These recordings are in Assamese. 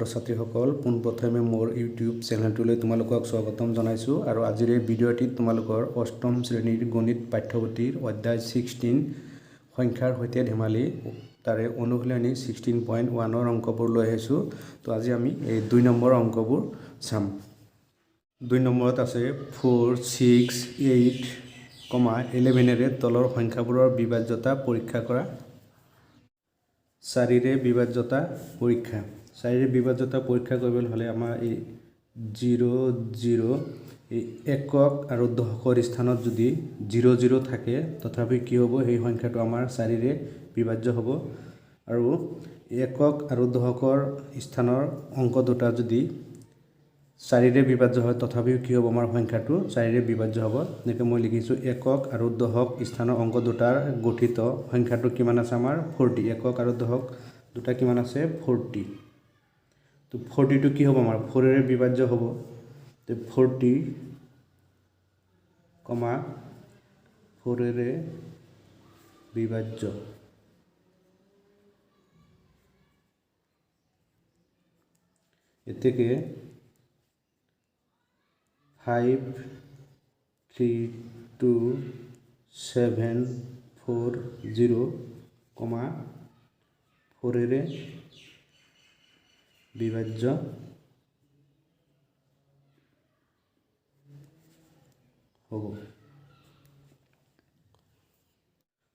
ছাত্ৰ ছাত্ৰীসকল পোনপ্ৰথমে মোৰ ইউটিউব চেনেলটোলৈ তোমালোকক স্বাগতম জনাইছোঁ আৰু আজিৰ এই ভিডিঅ'টিত তোমালোকৰ অষ্টম শ্ৰেণীৰ গণিত পাঠ্যপুথিৰ অধ্যায় 16 সংখ্যাৰ সৈতে ধেমালি তাৰে অনুশীলনী 16.1 অংকবোৰ লৈ আহিছোঁ। তো আজি আমি এই 2 নম্বৰ অংকবোৰ চাম। 2 নম্বৰত আছে 4, 6, 8, 11 তলৰ সংখ্যাবোৰৰ বিভাজ্যতা পৰীক্ষা কৰা। 4ৰে বিভাজ্যতা পৰীক্ষা। 4ৰে বিভাজ্যতা পৰীক্ষা কৰিবলৈ হ'লে আমাৰ এই 0, 0 এই একক আৰু দশকৰ স্থানত যদি 0, 0 থাকে তথাপি কি হ'ব, সেই সংখ্যাটো আমাৰ 4ৰে বিভাজ্য হ'ব। আৰু একক আৰু দশকৰ স্থানৰ অংক দুটা যদি 4ৰে বিভাজ্য হয় তথাপিও কি হ'ব, আমাৰ সংখ্যাটো 4ৰে বিভাজ্য হ'ব। যেনেকৈ মই লিখিছোঁ, একক আৰু দশক স্থানৰ অংক দুটাৰ গঠিত সংখ্যাটো কিমান আছে আমাৰ 40। একক আৰু দশক দুটা কিমান আছে 40। তো 40টো কি হ'ব, আমাৰ 4ৰে বিভাজ্য হ'ব। তো 40, 4ৰে বিভাজ্য। এতেকে 5, 3, 2, 7, 4, 0, 4ৰে বিভাজ্য হ'ব।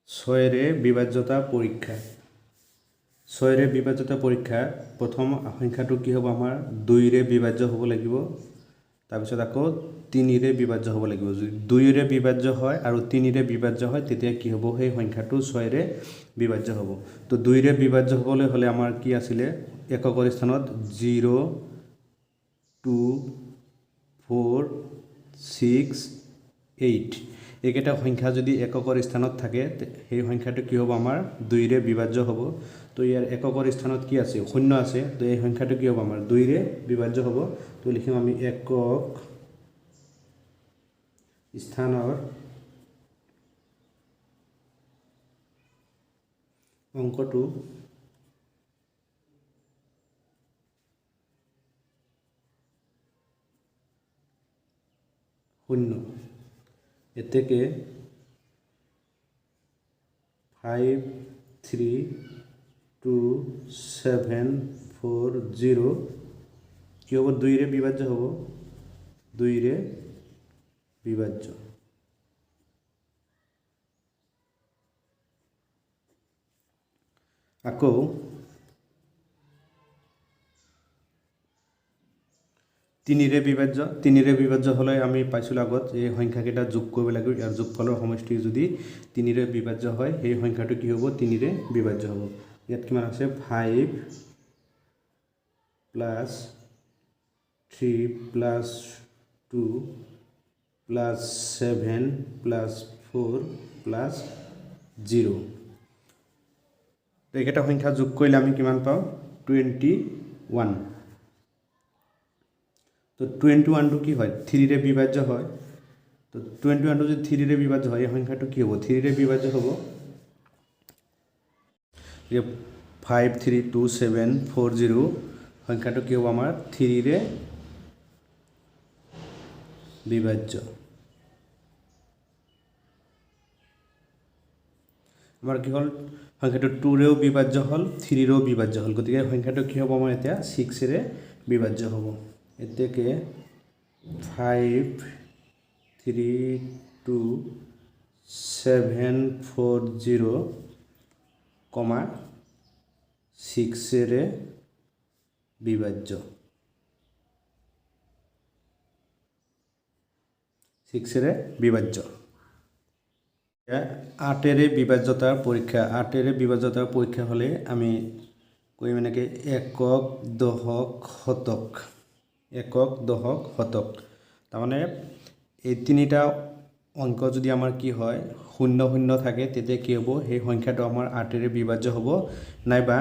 6ৰে বিভাজ্যতা পৰীক্ষা। 6ৰে বিভাজ্যতা পৰীক্ষা, প্ৰথম সংখ্যাটো কি হ'ব, আমাৰ 2ৰে বিভাজ্য হ'ব লাগিব। তাৰপিছত আকৌ 3ৰে বিভাজ্য হ'ব লাগিব। যদি 2ৰে বিভাজ্য হয় আৰু 3ৰে বিভাজ্য হয় তেতিয়া কি হ'ব, সেই সংখ্যাটো 6ৰে বিভাজ্য হ'ব। তো 2ৰে বিভাজ্য হ'বলৈ হ'লে আমাৰ কি আছিলে, এককৰ স্থানত 0, 2, 4, 6, 8 এইকেইটা সংখ্যা যদি এককৰ স্থানত থাকে সেই সংখ্যাটো কি হ'ব, আমাৰ 2ৰে বিভাজ্য হ'ব। তো ইয়াৰ এককৰ স্থানত কি আছে, 0 আছে। তো এই সংখ্যাটো কি হ'ব, আমাৰ 2ৰে বিভাজ্য হ'ব। তো লিখিম আমি একক স্থানৰ অংকটো শূন্য। এতেকে 5, 3, 2, 7, 4, 0 কি হ'ব, 2ৰে বিভাজ্য হ'ব। 2ৰে বিভাজ্য। আকৌ 3ৰে বিভাজ্য। 3ৰে বিভাজ্য হ'লে আমি পাইছিলোঁ আগত এই সংখ্যাকেইটা যোগ কৰিব লাগিব। ইয়াৰ যোগফলৰ সমষ্টি যদি 3ৰে বিভাজ্য হয় সেই সংখ্যাটো কি হ'ব, 3ৰে বিভাজ্য হ'ব। ইয়াত কিমান আছে, 5 + 3 + 2 + 7 + 4 + 0। এইকেইটা সংখ্যা যোগ কৰিলে আমি কিমান পাওঁ, 21। তো 21টো কি হয়, 3ৰে বিভাজ্য হয়। তো 21টো যদি 3ৰে বিভাজ্য হয় এই সংখ্যাটো কি হ'ব, 3ৰে বিভাজ্য হ'ব। 5, 3, 2, 7, 4, 0 সংখ্যাটো কি হ'ব, আমাৰ 3ৰে বিভাজ্য। আমাৰ কি হ'ল, সংখ্যাটো 2ৰেও বিভাজ্য হ'ল, 3ৰেও বিভাজ্য হ'ল। গতিকে সংখ্যাটো কি হ'ব, আমাৰ এতিয়া 6ৰে বিভাজ্য হ'ব। এতেকে 5, 3, 2, 7, 4, 0, 6ৰে বিভাজ্য। 6ৰে বিভাজ্য। 8ৰে বিভাজ্যতাৰ পৰীক্ষা। 8ৰে বিভাজ্যতাৰ পৰীক্ষা হ'লে আমি কৰিম এনেকৈ একক, দশক, শতক। একক, দশক, শতক। তাৰমানে এই তিনিটা অংক যদি আমাৰ কি হয় 0, 0 থাকে তেতিয়া কি হ'ব, সেই সংখ্যাটো আমাৰ 8ৰে বিভাজ্য হ'ব। নাইবা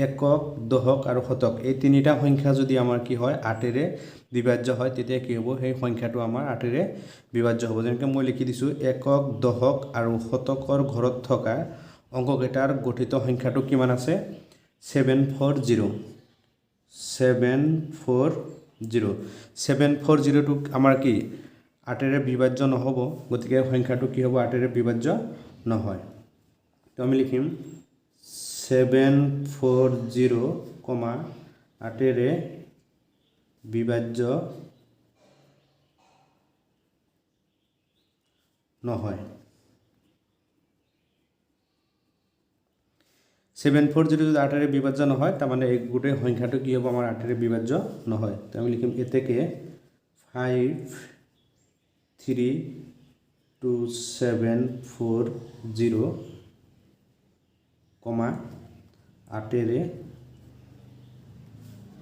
একক, দশক আৰু শতক এই তিনিটা সংখ্যা যদি আমাৰ কি হয় 8ৰে বিভাজ্য হয় তেতিয়া কি হ'ব, সেই সংখ্যাটো আমাৰ 8ৰে বিভাজ্য হ'ব। যেনেকৈ মই লিখি দিছোঁ, একক, দশক আৰু শতকৰ ঘৰত থকা অংককেইটাৰ গঠিত সংখ্যাটো কিমান আছে, 740। 740 740টো আমাৰ কি 8ৰে বিভাজ্য নহ'ব, গতিকে সংখ্যাটো কি হ'ব 8ৰে বিভাজ্য নহয়। তো আমি লিখিম 740, 8ৰে বিভাজ্য নহয়। 740 যদি 8ৰে বিভাজ্য নহয়, তাৰমানে এই গোটেই সংখ্যাটো কি হ'ব আমাৰ 8ৰে বিভাজ্য নহয়। তো আমি লিখিম এতেকে 53270, 8ৰে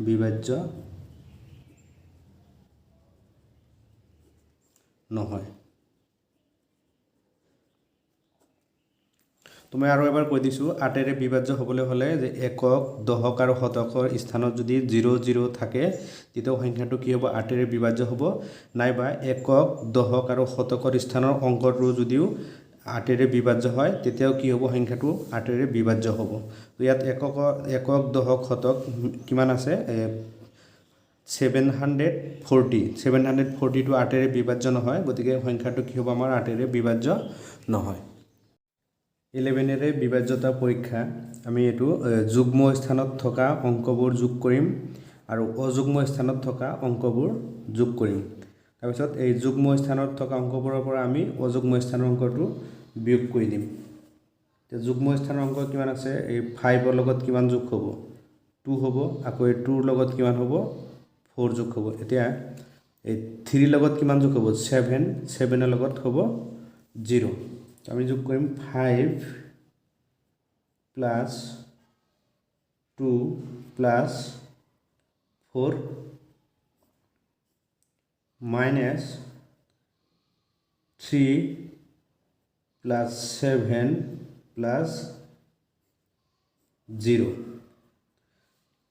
বিভাজ্য নহয়। তো মই আৰু এবাৰ কৈ দিছোঁ, 8ৰে বিভাজ্য হ'বলৈ হ'লে যে একক, দশক আৰু শতকৰ স্থানত যদি 00 থাকে, তেতিয়াও সংখ্যাটো কি হ'ব 8ৰে বিভাজ্য হ'ব। নাইবা একক, দশক আৰু শতকৰ স্থানৰ অংকটো যদিও 8ৰে বিভাজ্য হয়, তেতিয়াও কি হ'ব সংখ্যাটো 8ৰে বিভাজ্য হ'ব। তো ইয়াত একক, দশক, শতক কিমান আছে 740, 740টো 8ৰে বিভাজ্য নহয়, গতিকে সংখ্যাটো কি হ'ব আমাৰ 8ৰে বিভাজ্য নহয়। 11ৰে বিভাজ্যতা পৰীক্ষা, আমি এইটো যুগ্ম স্থানত থকা অংকবোৰ যোগ কৰিম আৰু অযুগ্ম স্থানত থকা অংকবোৰ যোগ কৰিম। তাৰপিছত এই যুগ্ম স্থানত থকা অংকবোৰৰ পৰা আমি অযুগ্ম স্থানৰ অংকটো বিয়োগ কৰি দিম। এতিয়া যুগ্ম স্থানৰ অংক কিমান আছে, এই 5ৰ লগত কিমান যোগ হ'ব 2 হ'ব, আকৌ এই 2ৰ লগত কিমান হ'ব 4 যোগ হ'ব। এতিয়া এই 3ৰ লগত কিমান যোগ হ'ব 7, 7ৰ লগত হ'ব 0। আমি যোগ কৰিম 5 + 2 + 4 - 3 + 7 + 0।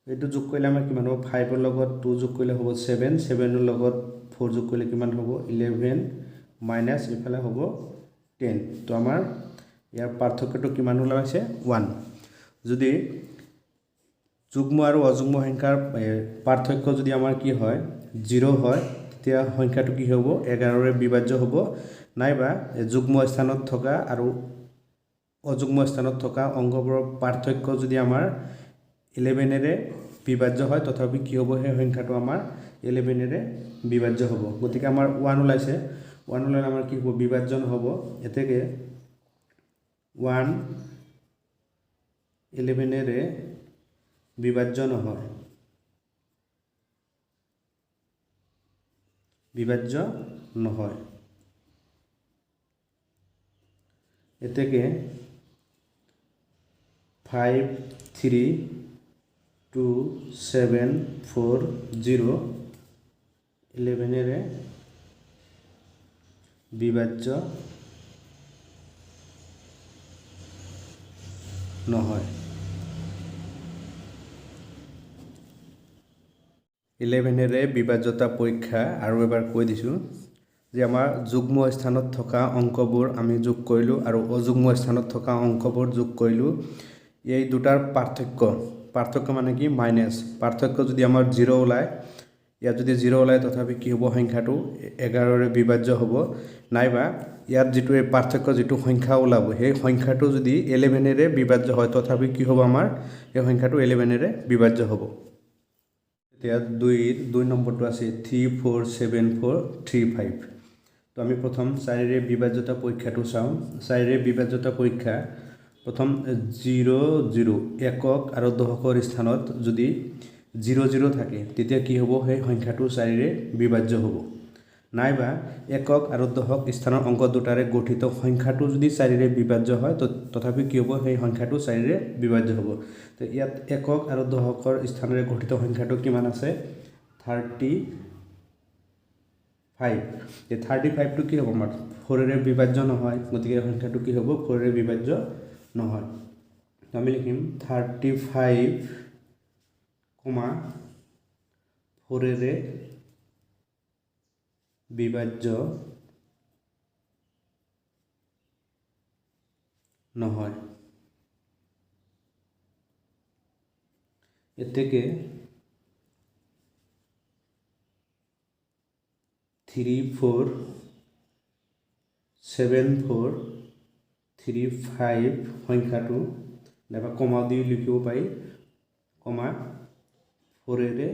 এইটো যোগ কৰিলে আমাৰ কিমান হ'ব 5ৰ লগত 2 যোগ কৰিলে হ'ব 7, 7ৰ লগত 4 যোগ কৰিলে কিমান হ'ব 11 - ইফালে হ'ব 10। তো আমাৰ ইয়াৰ পাৰ্থক্যটো কিমান ওলাইছে 1। যদি যুগ্ম আৰু অযুগ্ম সংখ্যাৰ পাৰ্থক্য যদি আমাৰ কি হয় 0 হয়, তেতিয়া সংখ্যাটো কি হ'ব 11ৰে বিভাজ্য হ'ব। নাইবা যুগ্ম স্থানত থকা আৰু অযুগ্ম স্থানত থকা অংকবোৰৰ পাৰ্থক্য যদি আমাৰ 11ৰে বিভাজ্য হয়, তথাপি কি হ'ব সেই সংখ্যাটো আমাৰ 11ৰে বিভাজ্য হ'ব। গতিকে আমাৰ 1 ওলাইছে, 1 ওলালে আমাৰ কি হ'ব বিভাজ্য নহ'ব। এতেকে 1 11ৰে বিভাজ্য নহয়, বিভাজ্য নহয়। এতেকে 53270 11ৰে বিভাজ্য নহয়। 11ৰে বিভাজ্যতা পৰীক্ষা আৰু এবাৰ কৈ দিছোঁ যে আমাৰ যুগ্ম স্থানত থকা অংকবোৰ আমি যোগ কৰিলোঁ আৰু অযুগ্ম স্থানত থকা অংকবোৰ যোগ কৰিলোঁ। এই দুটাৰ পাৰ্থক্য মানে কি মাইনাছ, পাৰ্থক্য যদি আমাৰ 0 ওলায়, ইয়াত যদি 0 ওলায় তথাপি কি হ'ব সংখ্যাটো 11ৰে বিভাজ্য হ'ব। নাইবা ইয়াত যিটো এই পাৰ্থক্য যিটো সংখ্যা ওলাব, সেই সংখ্যাটো যদি 11ৰে বিভাজ্য হয়, তথাপি কি হ'ব আমাৰ এই সংখ্যাটো 11ৰে বিভাজ্য হ'ব। এতিয়া 2 নম্বৰটো আছে 347435। তো আমি প্ৰথম 4ৰে বিভাজ্যতা পৰীক্ষাটো চাওঁ। 4ৰে বিভাজ্যতা পৰীক্ষা প্ৰথম 00 একক আৰু দশকৰ স্থানত যদি 00 থাকে, তেতিয়া কি হ'ব সেই সংখ্যাটো 4ৰে বিভাজ্য হ'ব। নাইবা একক আৰু দশক স্থানৰ অংক দুটাৰে গঠিত সংখ্যাটো যদি 4ৰে বিভাজ্য হয়, তথাপি কি হ'ব সেই সংখ্যাটো 4ৰে বিভাজ্য হ'ব। তো ইয়াত একক আৰু দশকৰ স্থানেৰে গঠিত সংখ্যাটো কিমান আছে 35। এই 35টো কি হ'ব আমাৰ 4ৰে বিভাজ্য নহয়, গতিকে সংখ্যাটো কি হ'ব 4ৰে বিভাজ্য নহয়। তো আমি লিখিম 35, 4ৰে বিভাজ্য নহয়। এতেকে 3 4 7 4 3 5 সংখ্যাটো নাইবা কমা দি লিখিব পাৰি কমা 4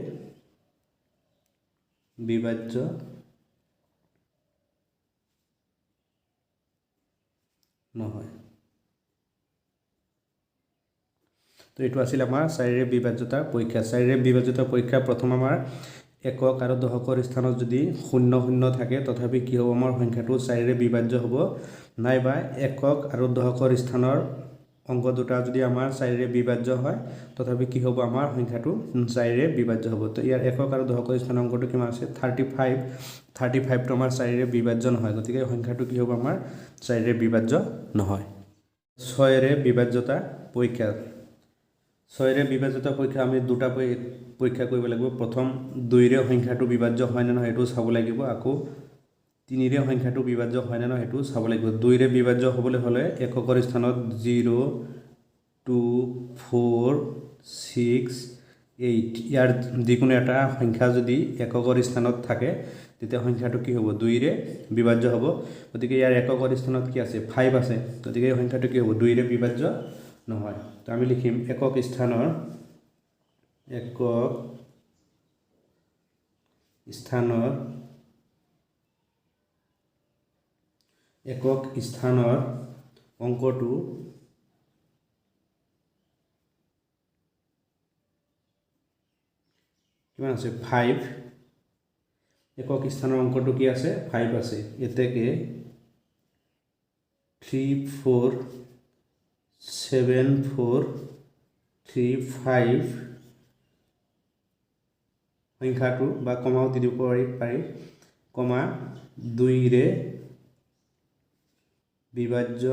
বিভাজ্য নহয়। তো এইটো আছিল আমাৰ 4 বিভাজ্যতাৰ পৰীক্ষা। 4 বিভাজ্যতাৰ পৰীক্ষা প্ৰথম আমাৰ একক আৰু দশকৰ স্থানত যদি 0 0 থাকে তথাপি কি হ'ব আমাৰ সংখ্যাটো 4 বিভাজ্য হ'ব, নাইবা একক আৰু দশকৰ স্থানৰ অংক দুটা যদি আমাৰ 4 বিভাজ্য হয় তথাপি কি হ'ব আমাৰ সংখ্যাটো 4 বিভাজ্য হ'ব। তো ইয়াৰ একক আৰু দশকৰ স্থানৰ অংকটো কিমান আছে 35। 35টো আমাৰ 4 বিভাজ্য নহয়, গতিকে সংখ্যাটো কি হ'ব আমাৰ 4 বিভাজ্য নহয়। 6 বিভাজ্যতা পৰীক্ষা। 6 বিভাজ্যতা পৰীক্ষা আমি দুটা পৰীক্ষা কৰিব লাগিব। প্ৰথম 2 সংখ্যাটো বিভাজ্য হয় নে নহয় সেইটো চাব লাগিব, আকৌ 3 সংখ্যাটো বিভাজ্য হয় নে নহয় সেইটো চাব লাগিব। 2 বিভাজ্য হ'বলৈ হ'লে এককৰ স্থানত 0 2 4 6 8 ইয়াৰ যিকোনো এটা সংখ্যা যদি এককৰ স্থানত থাকে তেতিয়া সংখ্যাটো কি হ'ব 2 বিভাজ্য হ'ব। গতিকে ইয়াৰ এককৰ স্থানত কি আছে 5 আছে, গতিকে এই সংখ্যাটো কি হ'ব 2 বিভাজ্য নহয়। তো আমি লিখিম একক স্থানৰ অংকটো কিমান আছে 5। একক স্থানৰ অংকটো কি আছে 5 আছে। এতেকে 3 4 7 4 3 5 সংখ্যাটো বা কমাও দি দিব পাৰি কমা 2 বিভাজ্য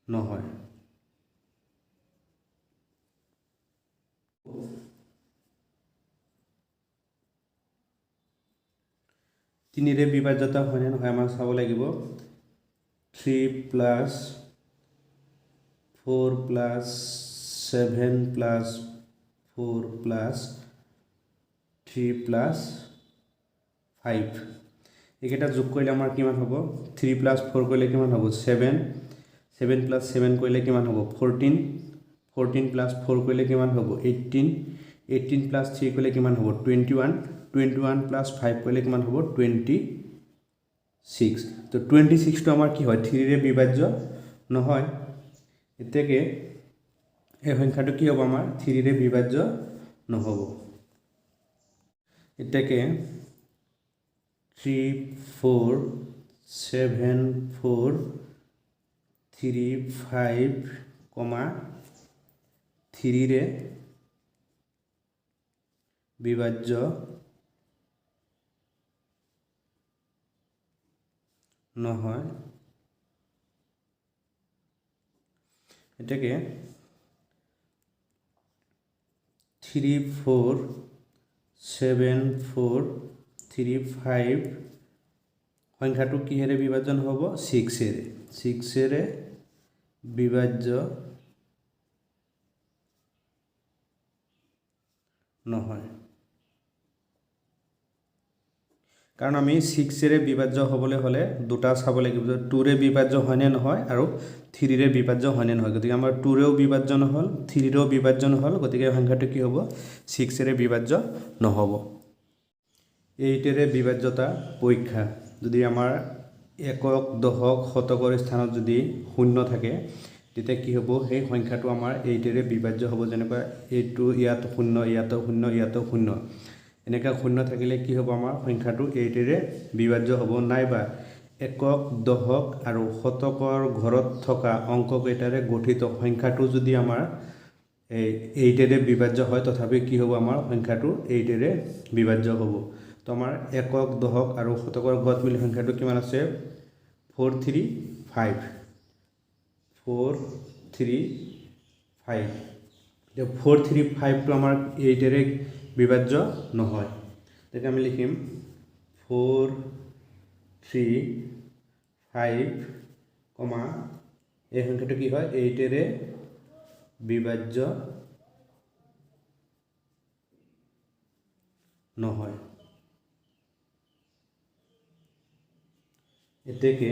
নহয়। তিনিৰে বিভাজ্যতা হয়নে নহয় আমাক চাব লাগিব। 3 + 4 + 7 + 4 + 3 + 5 এইকেইটা যোগ কৰিলে আমাৰ কিমান হ'ব 3 + 4 কৰিলে কিমান হ'ব 7 7 + 7 কৰিলে কিমান হ'ব 14 14 + 4 কৰিলে কিমান হ'ব 18 18 + 3 কৰিলে কিমান হ'ব 21 21 + 5 কৰিলে কিমান হ'ব 26। তো 26টো আমাৰ কি হয় 3ৰে বিভাজ্য নহয়। এতেকে এই সংখ্যাটো কি হ'ব আমাৰ 3ৰে বিভাজ্য নহ'ব। এতেকে 3 4 7 4 3 5 3ৰে বিভাজ্য নহয়। এটাকে 3 4 7 4 3 5 সংখ্যাটো কিহেৰে বিভাজন হ'ব 6ৰে বিভাজ্য নহয়। কাৰণ আমি 6ৰে বিভাজ্য হ'বলৈ হ'লে দুটা চাব লাগিব, 2ৰে বিভাজ্য হয়নে নহয় আৰু 3ৰে বিভাজ্য হয়নে নহয়। গতিকে আমাৰ 2ৰেও বিভাজ্য নহ'ল 3ৰেও বিভাজ্য নহ'ল, গতিকে সংখ্যাটো কি হ'ব 6ৰে বিভাজ্য নহ'ব। 8ৰে বিভাজ্যতা পৰীক্ষা। যদি আমাৰ একক দশক শতকৰ স্থানত যদি 0 থাকে তেতিয়া কি হ'ব সেই সংখ্যাটো আমাৰ 8ৰে বিভাজ্য হ'ব। যেনেকৈ এইটো ইয়াত 0 ইয়াতো 0 ইয়াতো 0 এনেকৈ 0 থাকিলে কি হ'ব আমাৰ সংখ্যাটো 8ৰে বিভাজ্য হ'ব। নাইবা একক দশক আৰু শতকৰ ঘৰত থকা অংককেইটাৰে গঠিত সংখ্যাটো যদি আমাৰ 8ৰে বিভাজ্য হয় তথাপি কি হ'ব আমাৰ সংখ্যাটো 8ৰে বিভাজ্য হ'ব। তো আমাৰ একক দশক আৰু শতকৰ ঘৰত মিলি সংখ্যাটো কিমান আছে 435 435। 435টো আমাৰ 8ৰে বিভাজ্য নহয়, তেতিয়া আমি লিখিম 435 এই সংখ্যাটো কি হয় 8ৰে বিভাজ্য নহয়। এতেকে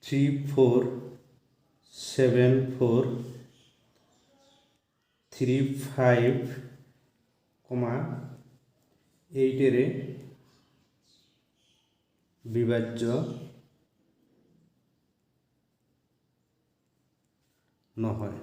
3 4 7 4 3 5 8 এর বিভাজ্য নহয়।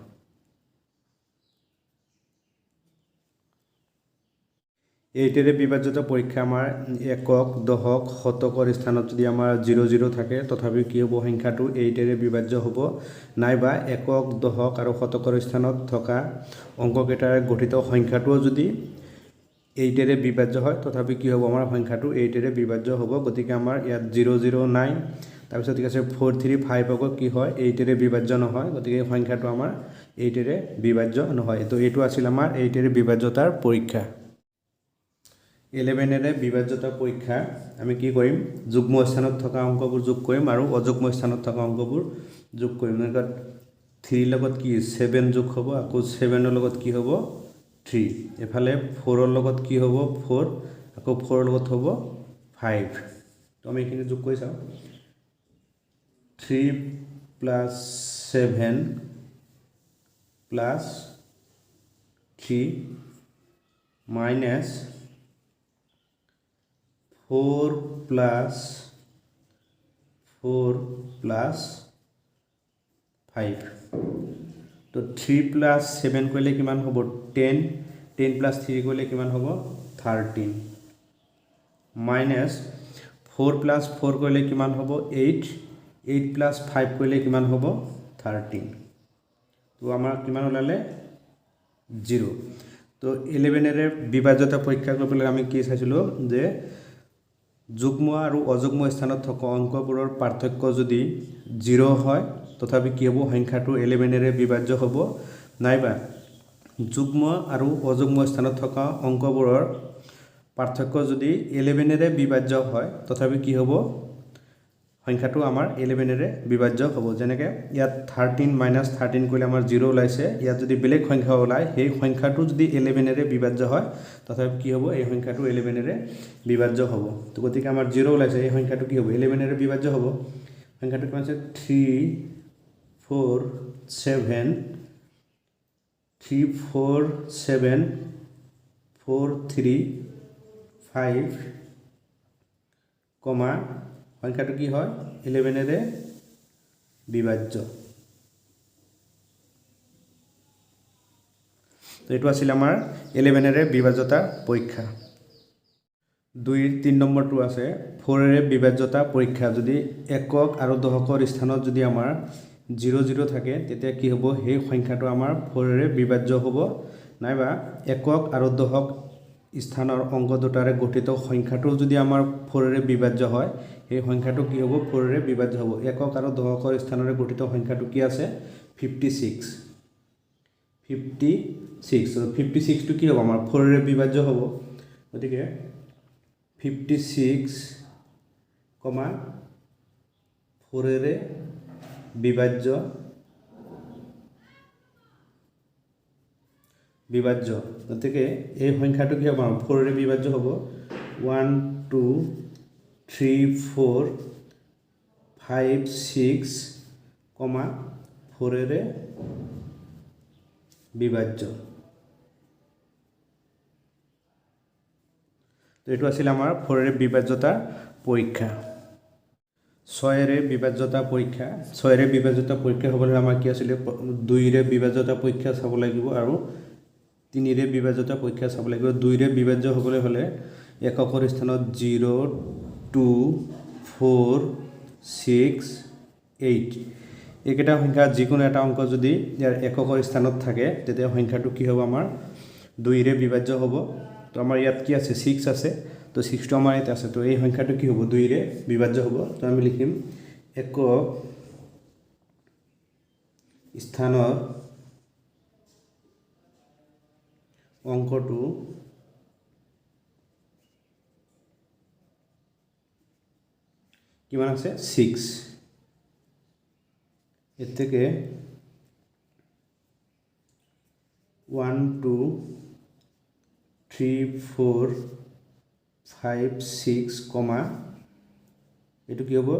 এইটেৰে বিভাজ্যতা পৰীক্ষা আমাৰ একক দশক শতকৰ স্থানত যদি আমাৰ 00 থাকে তথাপিও কি হ'ব সংখ্যাটো এইটেৰে বিভাজ্য হ'ব, নাইবা একক দশক আৰু শতকৰ স্থানত থকা অংককেইটাৰে গঠিত সংখ্যাটোও যদি এইটেৰে বিভাজ্য হয় তথাপি কি হ'ব আমাৰ সংখ্যাটো এইটেৰে বিভাজ্য হ'ব। গতিকে আমাৰ ইয়াত 00 নাই, তাৰপিছত ঠিক আছে 4 3 5 আকৌ কি হয় এইটেৰে বিভাজ্য নহয়, গতিকে এই সংখ্যাটো আমাৰ এইটেৰে বিভাজ্য নহয়। তো এইটো আছিল আমাৰ এইটেৰে বিভাজ্যতাৰ পৰীক্ষা। 11এৰে বিভাজ্যতা পৰীক্ষা আমি কি কৰিম, যুগ্ম স্থানত থকা অংকবোৰ যোগ কৰিম আৰু অযুগ্ম স্থানত থকা অংকবোৰ যোগ কৰিম। এনেকৈ 3 লগত কি 7 যোগ হ'ব, আকৌ 7 লগত কি হ'ব 3, এফালে 4 লগত কি হ'ব 4, আকৌ 4 লগত হ'ব 5। তো আমি এইখিনি যোগ কৰি চাওঁ। 3 + 7 + 3 - 4 + 4 + 5। তো 3 + 7 কৰিলে কিমান হ'ব 10, 10 + 3 কৰিলে কিমান হ'ব 13, -4 + 4 কৰিলে কিমান হ'ব 8, 8 + 5 কৰিলে কিমান হ'ব 13। তো আমাৰ কিমান ওলালে 0। তো 11এৰে বিভাজ্যতা পৰীক্ষা কৰিবলৈ আমি কি চাইছিলোঁ যে যুগ্ম আৰু অযুগ্ম স্থানত থকা অংকবোৰৰ পাৰ্থক্য যদি 0 হয় তথাপি কি হ'ব সংখ্যাটো 11এৰে বিভাজ্য হ'ব, নাইবা যুগ্ম আৰু অযুগ্ম স্থানত থকা অংকবোৰৰ পাৰ্থক্য যদি 11এৰে বিভাজ্য হয় তথাপি কি হ'ব সংখ্যাটো আমাৰ 11এৰে বিভাজ্য হ'ব। যেনেকৈ ইয়াত 13 - 13 কৰিলে আমাৰ 0 ওলাইছে, ইয়াত যদি বেলেগ সংখ্যা ওলায় সেই সংখ্যাটো যদি 11এৰে বিভাজ্য হয় তথাপি কি হ'ব এই সংখ্যাটো 11এৰে বিভাজ্য হ'ব। তো গতিকে আমাৰ 0 ওলাইছে, এই সংখ্যাটো কি হ'ব 11এৰে বিভাজ্য হ'ব। সংখ্যাটো কিমান আছে 3 4 7 3 4 7 4 3 5 সংখ্যাটো কি হয় 11এৰে বিভাজ্য। তো এইটো আছিল আমাৰ 11এৰে বিভাজ্যতা পৰীক্ষা। 3 নম্বৰটো আছে 4এৰে বিভাজ্যতা পৰীক্ষা। যদি একক আৰু দশকৰ স্থানত যদি আমাৰ 00 থাকে তেতিয়া কি হ'ব সেই সংখ্যাটো আমাৰ 4এৰে বিভাজ্য হ'ব, নাইবা একক আৰু দশক স্থানৰ অংক দুটাৰে গঠিত সংখ্যাটো যদি আমাৰ 4এৰে বিভাজ্য হয় সেই সংখ্যাটো কি হ'ব 4এৰে বিভাজ্য হ'ব। একক আৰু দশকৰ স্থানৰে গঠিত সংখ্যাটো কি আছে 56। 56টো কি হ'ব আমাৰ 4এৰে বিভাজ্য হ'ব। গতিকে 56, 4এৰে বিভাজ্য গতিকে এই সংখ্যাটো কি হ'ব 4এৰে বিভাজ্য হ'ব। 1 2 3 4 5 6, 4এৰে বিভাজ্য। তো এইটো আছিল আমাৰ 4এৰে বিভাজ্যতা পৰীক্ষা। 6এৰে বিভাজ্যতা পৰীক্ষা। 6এৰে বিভাজ্যতা পৰীক্ষা হ'বলৈ আমাৰ কি আছিলে 2ৰে বিভাজ্যতা পৰীক্ষা চাব লাগিব আৰু 3ৰে বিভাজ্যতা পৰীক্ষা চাব লাগিব। 2ৰে বিভাজ্য হ'বলৈ হ'লে এককৰ স্থানত 0 2 4 6 8 এইকেইটা সংখ্যা যিকোনো এটা অংক যদি ইয়াৰ এককৰ স্থানত থাকে তেতিয়া সংখ্যাটো কি হ'ব আমাৰ 2ৰে বিভাজ্য হ'ব। তো আমাৰ ইয়াত কি আছে 6 আছে, তো 6টো আমাৰ ইয়াত আছে, তো এই সংখ্যাটো কি হ'ব 2ৰে বিভাজ্য হ'ব। তো আমি লিখিম একক স্থানৰ অংকটো কিমান আছে 6। এর থেকে 1 2 3 4 5 6 কমা এটু কি হবো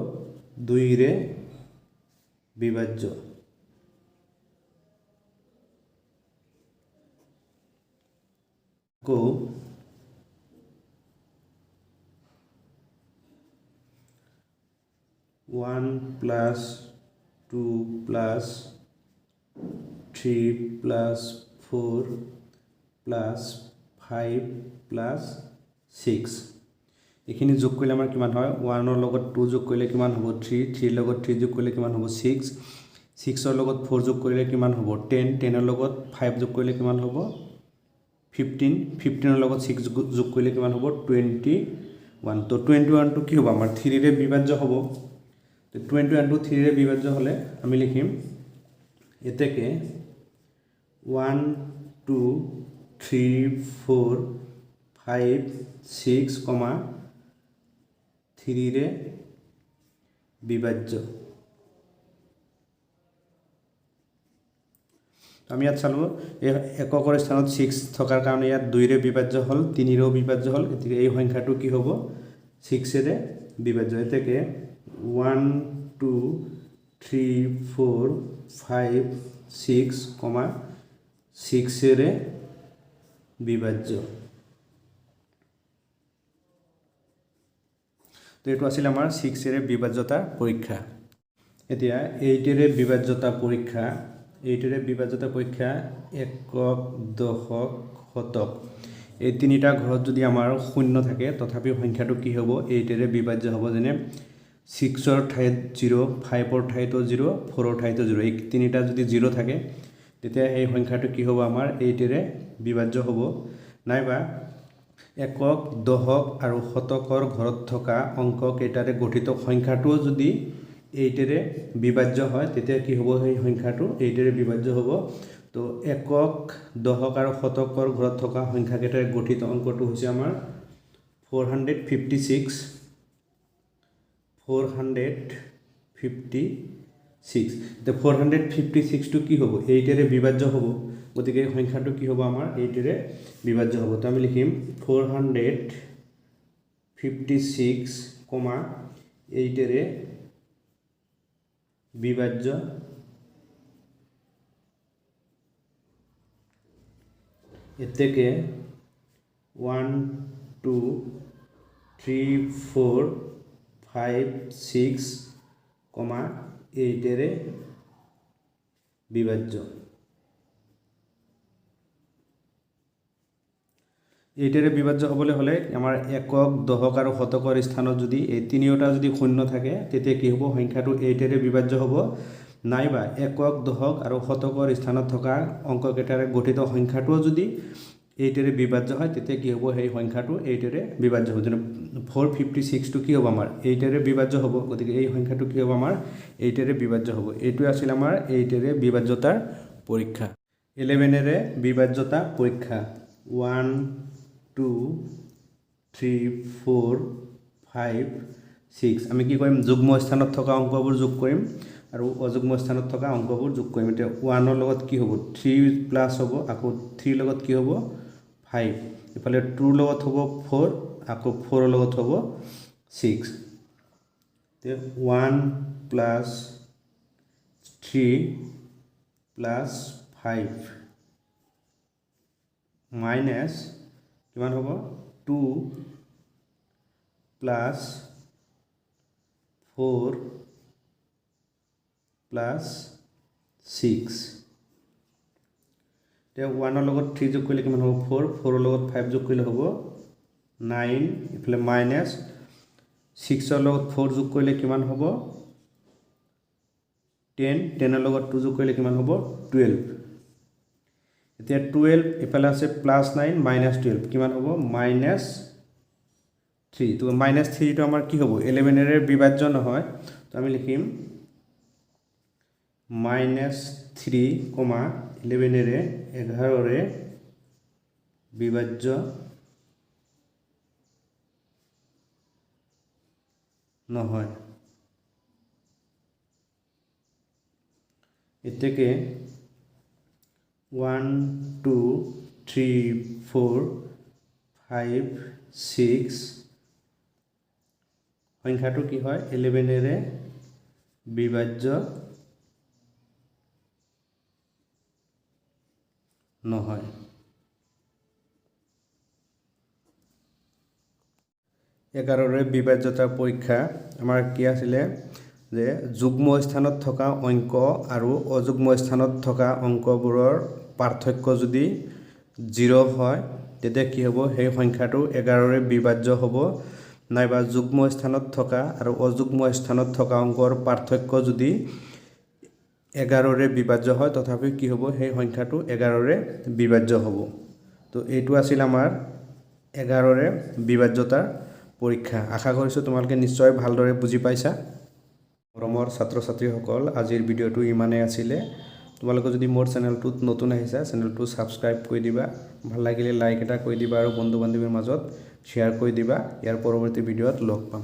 2 রে বিভাজ্য को 1 plus 2 plus 3 plus 4 plus 5 plus 6 এইখিনি যোগ কৰিলে আমাৰ কিমান হয় 1 ৰ লগত 2 যোগ কৰিলে কিমান হ'ব 3 3 ৰ লগত 3 যোগ কৰিলে কিমান হ'ব 6 6 ৰ লগত 4 যোগ কৰিলে কিমান হ'ব 10 10 ৰ লগত 5 যোগ কৰিলে কিমান হ'ব 15 15 ৰ লগত 6 যোগ কৰিলে কিমান হ'ব 21 তো 21 টো কি হ'ব আমাৰ 3 ৰে বিভাজ্য হ'ব তো 21 টো 3 ৰে বিভাজ্য হলে আমি লিখিম এতেকে 1 2 3 4 5 6 3 রে বিভাজ্য আমি ইয়াত চালো এককৰ স্থানত 6 থকাৰ কাৰণে ইয়াত 2 ৰে বিভাজ্য হল 3 ৰেও বিভাজ্য হল এতিকে এই সংখ্যাটো কি হ'ব 6 ৰে বিভাজ্য এতেকে 1 2 3 4 5 6 6 ৰে বিভাজ্য তো এটো আছিল আমাৰ 6 ৰে বিভাজ্যতা পৰীক্ষা এতিয়া 8 ৰে বিভাজ্যতা পৰীক্ষা 8 ৰে বিভাজ্যতা পৰীক্ষা একক দশক শতক এই তিনিটা ঘৰত যদি আমাৰ শূন্য থাকে তথাপি সংখ্যাটো কি হ'ব 8 ৰে বিভাজ্য হ'ব যেনে 6 ৰ ঠাইত 0 5 ৰ ঠাইতো 0 4 ৰ ঠাইতো 0 এই তিনিটা যদি 0 থাকে তেতিয়া এই সংখ্যাটো কি হ'ব আমাৰ 8 ৰে বিভাজ্য হ'ব নাইবা একক দশক আৰু শতকৰ ঘৰত থকা অংক কেইটাৰে গঠিত সংখ্যাটো যদি 8 ৰে বিভাজ্য হয় তেতিয়া কি হ'ব এই সংখ্যাটো 8 ৰে বিভাজ্য হ'ব তো একক দশক আৰু শতকৰ ঘৰত থকা সংখ্যা কেইটাৰে গঠিত অংকটো হৈছে আমাৰ 456 তো 456 টো কি হ'ব 8 ৰে বিভাজ্য হ'ব গতিকে এই সংখ্যাটো কি হ'ব আমাৰ 8 ৰে বিভাজ্য হ'ব তো আমি লিখিম 456 8 ৰে বিভাজ্য এতেকে 1 2 3 4 5 6 8 ৰে বিভাজ্য 8 ৰে বিভাজ্য হ'বলৈ হলে আমাৰ একক দশক আৰু শতকৰ স্থানত যদি এই তিনিওটা যদি শূন্য থাকে তেতিয়া কি হ'ব সংখ্যাটো 8 ৰে বিভাজ্য হ'ব নাইবা একক দশক আৰু শতকৰ স্থানত থকা অংক কেইটাৰে গঠিত সংখ্যাটো যদি 8 ৰে বিভাজ্য হয় তেতিয়া কি হ'ব এই সংখ্যাটো 8 ৰে বিভাজ্য হ'ব যেনে 456 টো কি হ'ব আমাৰ 8 ৰে বিভাজ্য হ'ব গতিকে এই সংখ্যাটো কি হ'ব আমাৰ 8 ৰে বিভাজ্য হ'ব এইটো আছিল আমাৰ 8 ৰে বিভাজ্যতাৰ পৰীক্ষা 11 ৰে বিভাজ্যতা পৰীক্ষা 1 2 3 4 5 6 আমি কি কৰিম যুগ্ম স্থানত থকা অংকবোৰ যোগ কৰিম আৰু অযুগ্ম স্থানত থকা অংকবোৰ যোগ কৰিম এতিয়া 1 ৰ লগত কি হ'ব 3 প্লাস হ'ব আকৌ 3 লগত কি হ'ব 5 ইফালে 2 ৰ লগত হ'ব 4 আকৌ 4 ৰ লগত হ'ব 6 তে 1 প্লাস 3 প্লাস 5 মাইনাস কিমান হ'ব 2 প্লাস 4 প্লাস 6 তে 1 ৰ লগত 3 যোগ কৰিলে কিমান হ'ব 4 4 ৰ লগত 5 যোগ কৰিলে হ'ব 9 ইফালে মাইনাস 6 ৰ লগত 4 যোগ কৰিলে কিমান হ'ব 10 10 ৰ লগত 2 যোগ কৰিলে কিমান হ'ব 12 এতিয়া 12 ইফালে আছে প্লাস 9 মাইনাস 12 কিমান হ'ব মাইনাস 3 তো মাইনাস 3 টো আমাৰ কি হ'ব 11 ৰে বিভাজ্য নহয় তো আমি লিখিম মাইনাস 3 11 ৰে 11 ৰে বিভাজ্য নহয় এতেকে 1 2 3 4 5 6 সংখ্যাটো কি হয় 11 বিভাজ্য নহয়। এঘাৰৰে বিভাজ্যতা পৰীক্ষা আমাৰ কি আছিলে যে যুগ্ম স্থানত থকা অংক আৰু অযুগ্ম স্থানত থকা অংকবোৰৰ পাৰ্থক্য যদি 0 হয় তেতিয়া কি হ'ব সেই সংখ্যাটো 11ৰে বিভাজ্য হ'ব, নাইবা যুগ্ম স্থানত থকা আৰু অযুগ্ম স্থানত থকা অংকৰ পাৰ্থক্য যদি 11ৰে বিভাজ্য হয় তথাপি কি হ'ব সেই সংখ্যাটো 11ৰে বিভাজ্য হ'ব। তো এইটো আছিল আমাৰ 11ৰে বিভাজ্যতাৰ পৰীক্ষা। আশা কৰিছোঁ তোমালোকে নিশ্চয় ভালদৰে বুজি পাইছা। মৰমৰ ছাত্ৰ ছাত্ৰীসকল, আজিৰ ভিডিঅ'টো ইমানেই আছিলে। তোমালোকে যদি মোৰ চেনেলটোত নতুন আহিছা চেনেলটো ছাবস্ক্ৰাইব কৰি দিবা, ভাল লাগিলে লাইক এটা কৰি দিবা আৰু বন্ধু বান্ধৱীৰ মাজত শ্বেয়াৰ কৰি দিবা। ইয়াৰ পৰৱৰ্তী ভিডিঅ'ত লগ পাম।